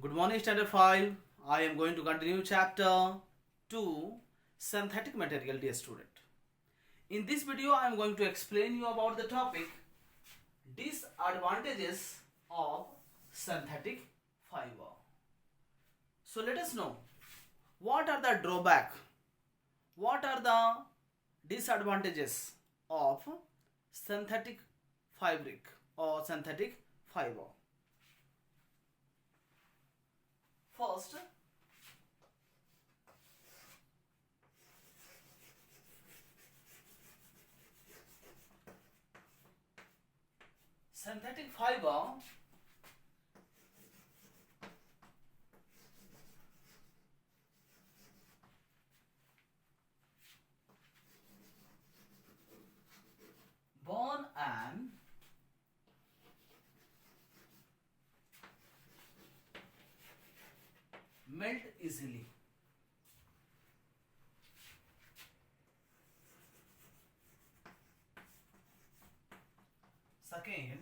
Good morning, Standard 5. I am going to continue chapter 2, Synthetic Material, dear student. In this video, I am going to explain you about the topic disadvantages of synthetic fiber. So let us know what are the drawback, what are the disadvantages of synthetic fabric or synthetic fiber. First, synthetic fiber burn and melt easily. Second,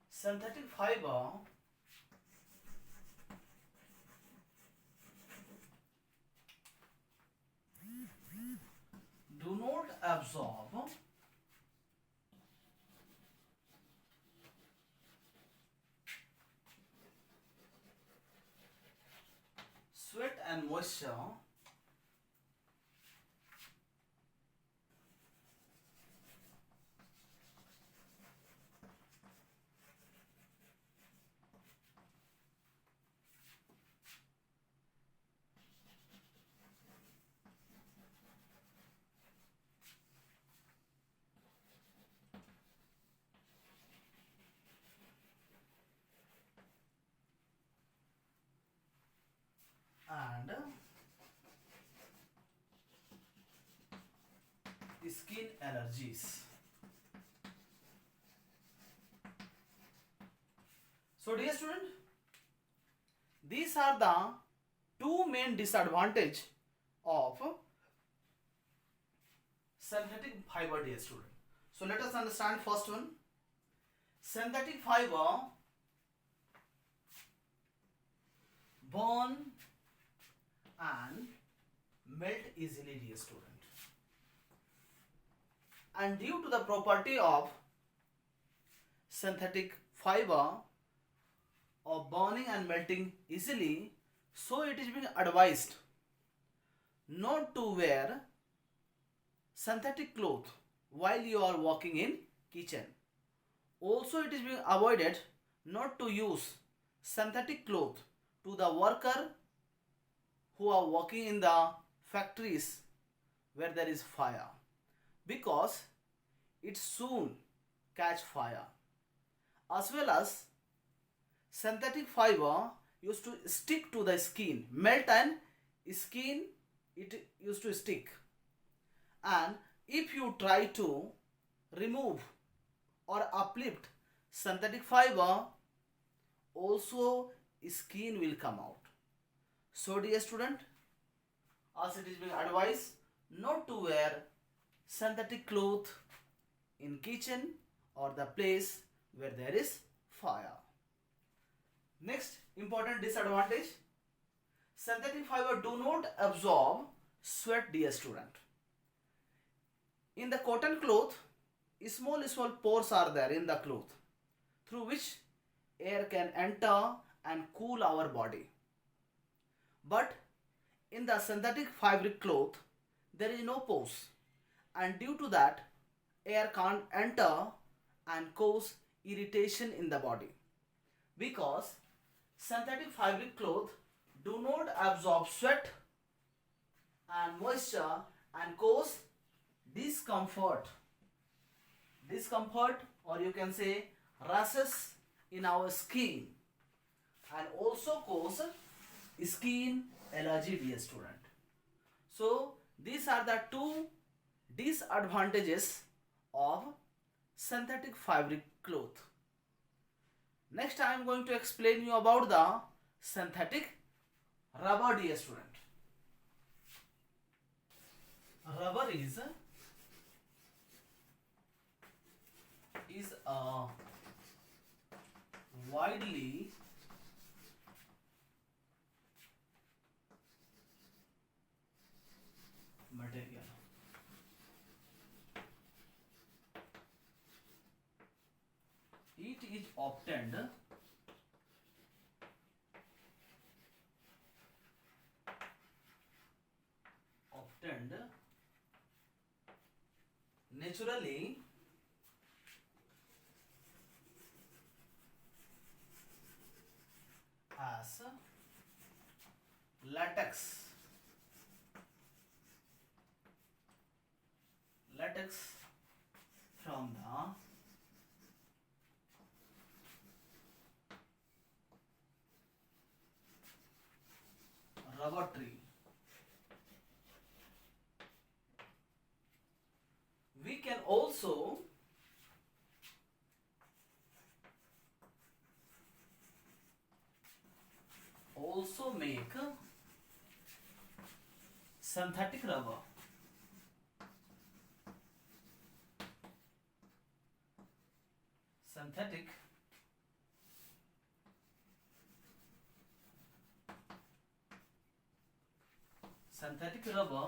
synthetic fiber do not absorb sweat and moisture and skin allergies. So dear student, these are the two main disadvantage of synthetic fiber, dear student. So let us understand first one. Synthetic fiber burn and melt easily, dear student. And due to the property of synthetic fiber of burning and melting easily, so it is being advised not to wear synthetic cloth while you are working in kitchen. Also, it is being avoided not to use synthetic cloth to the worker who are working in the factories where there is fire, because it soon catch fire. As well as synthetic fiber used to stick to the skin, melt and skin it used to stick, and if you try to remove or uplift synthetic fiber, also skin will come out. So dear student, as it is being advised not to wear synthetic cloth in kitchen or the place where there is fire. Next important disadvantage, synthetic fiber do not absorb sweat, dear student. In the cotton cloth, small pores are there in the cloth through which air can enter and cool our body. But in the synthetic fabric cloth, there is no pores, and due to that, air can't enter and cause irritation in the body, because synthetic fabric cloth do not absorb sweat and moisture and cause discomfort, or you can say rashes in our skin, and also cause skin allergy, dear student. So these are the two disadvantages of synthetic fabric cloth. Next I am going to explain you about the synthetic rubber, dear student. Rubber is a widely material. It is obtained naturally as latex. Latex from the rubber tree. We can also make synthetic rubber. Synthetic rubber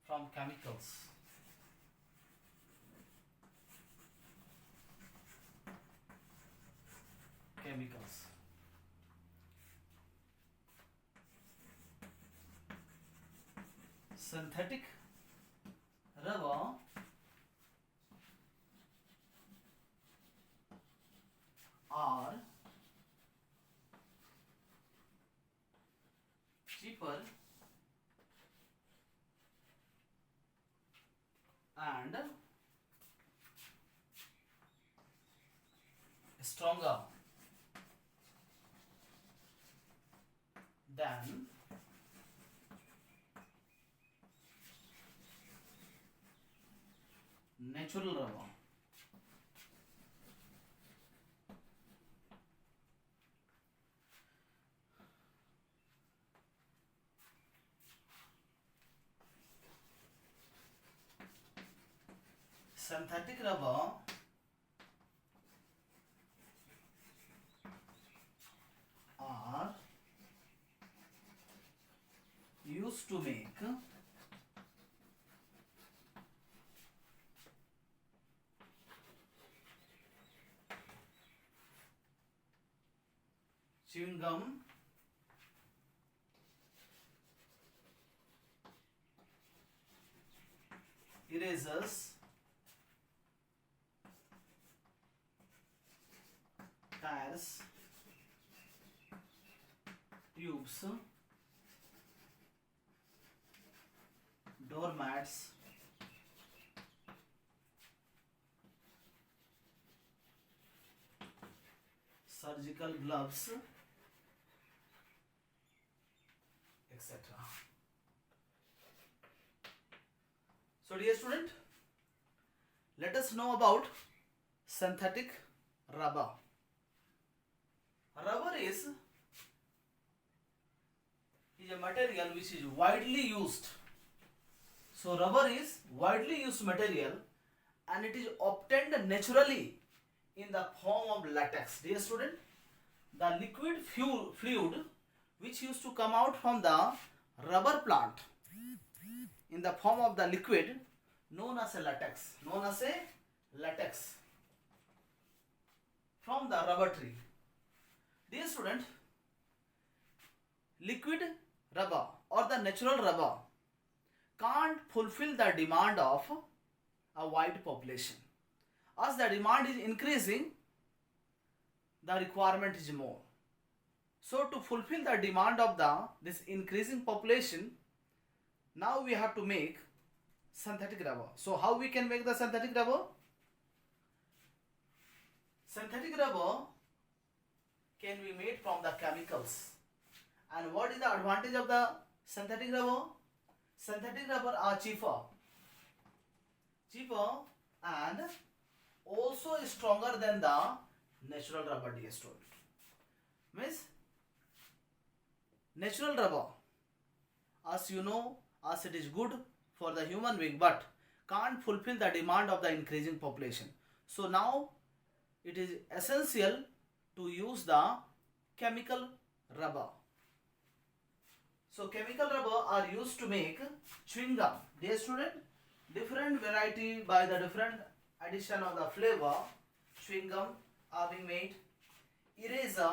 from chemicals. Synthetic rubber are cheaper and stronger than natural rubber. Synthetic rubber are used to make chewing gum, erasers, tires, tubes, doormats, surgical gloves, etc. So dear student, let us know about synthetic rubber. Rubber is a material which is widely used. So rubber is widely used material and it is obtained naturally in the form of latex. Dear student, the liquid fluid which used to come out from the rubber plant in the form of the liquid known as a latex, from the rubber tree. Dear student, liquid rubber or the natural rubber can't fulfill the demand of a wide population. As the demand is increasing, the requirement is more. So to fulfill the demand of this increasing population, now we have to make synthetic rubber. So how we can make the synthetic rubber? Synthetic rubber can be made from the chemicals. And what is the advantage of the synthetic rubber? Synthetic rubber are cheaper and also stronger than the natural rubber, dear student. Means natural rubber, as you know, as it is good for the human being, but can't fulfill the demand of the increasing population. So now it is essential to use the chemical rubber. So chemical rubber are used to make chewing gum. Dear student, different variety by the different addition of the flavor, chewing gum are being made. Eraser,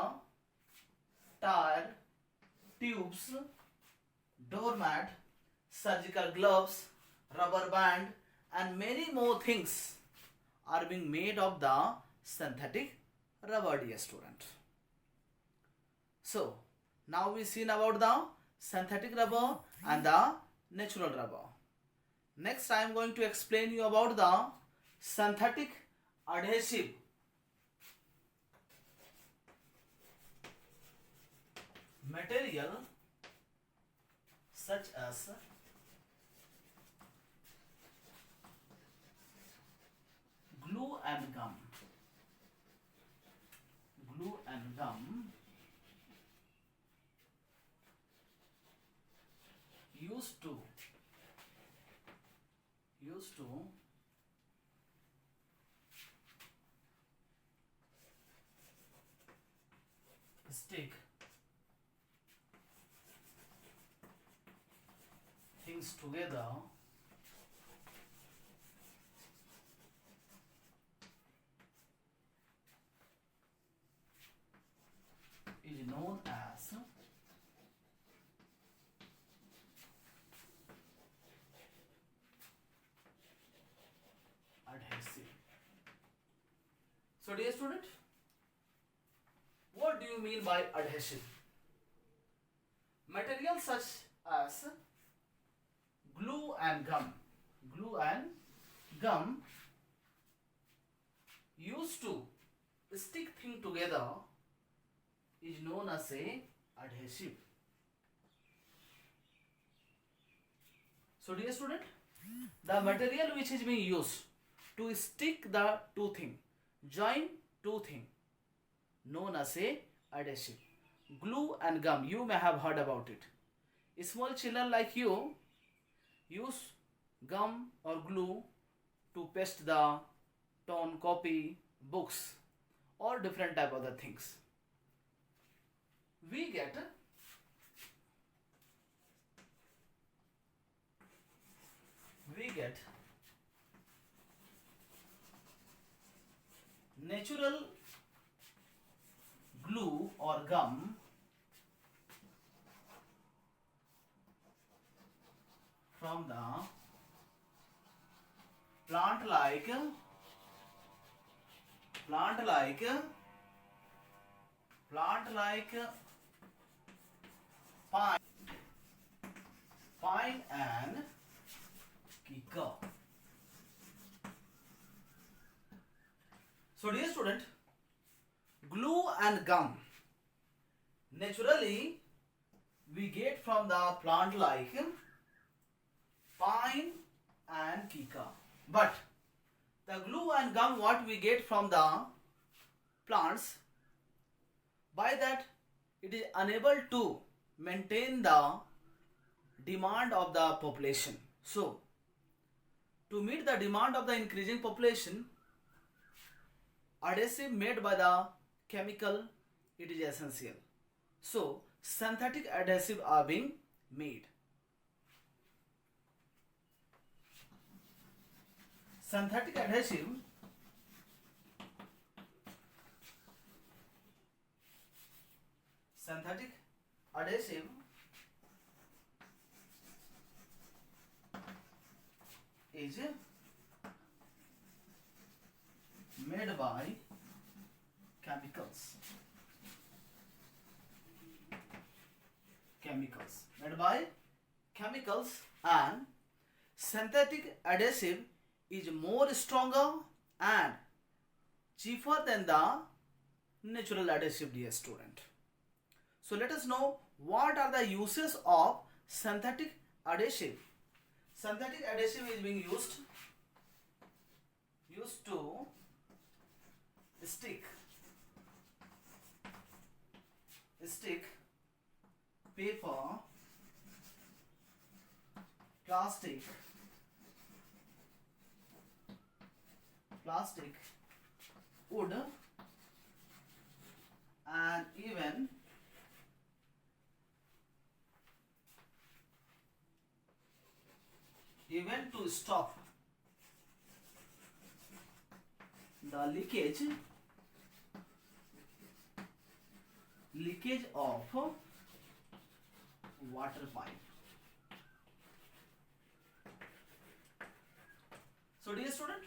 tire, tubes, doormat, surgical gloves, rubber band, and many more things are being made of the synthetic rubber, dear student. So now we seen about the synthetic rubber and the natural rubber. Next I am going to explain you about the synthetic adhesive. Material such as glue and gum. Glue and gum used to stick things together is known as adhesive. So dear student, what do you mean by adhesive? Materials such as glue and gum used to stick things together is known as a adhesive. So dear student, the material which is being used to stick the two things, join two things, known as a adhesive. Glue and gum, you may have heard about it. Small children like you use gum or glue to paste the torn copy, books, or different type of other things. We get natural glue or gum from the plant like pine and kika. So dear student, glue and gum naturally we get from the plant like pine and kika, but the glue and gum what we get from the plants, by that it is unable to maintain the demand of the population. So to meet the demand of the increasing population, adhesive made by the chemical, it is essential. So synthetic adhesive are being made. Synthetic adhesive is made by chemicals. And synthetic adhesive is more stronger and cheaper than the natural adhesive, dear student. So let us know what are the uses of synthetic adhesive. Synthetic adhesive is being used to stick paper, plastic, plastic, wood, and even to stop the leakage of water pipe. So dear student,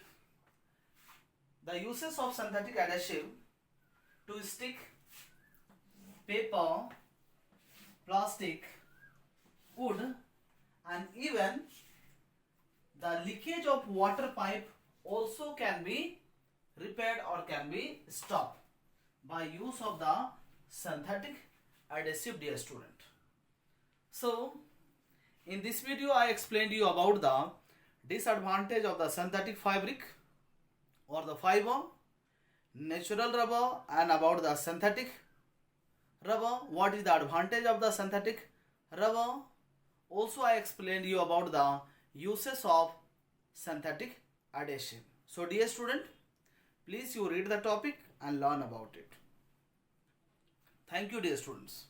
the uses of synthetic adhesive to stick paper, plastic, wood, and even the leakage of water pipe also can be repaired or can be stopped by use of the synthetic adhesive, dear student. So in this video I explained you about the disadvantage of the synthetic fabric or the fiber, natural rubber, and about the synthetic rubber, what is the advantage of the synthetic rubber. Also I explained you about the uses of synthetic adhesive. So dear student, please you read the topic and learn about it. Thank you dear students.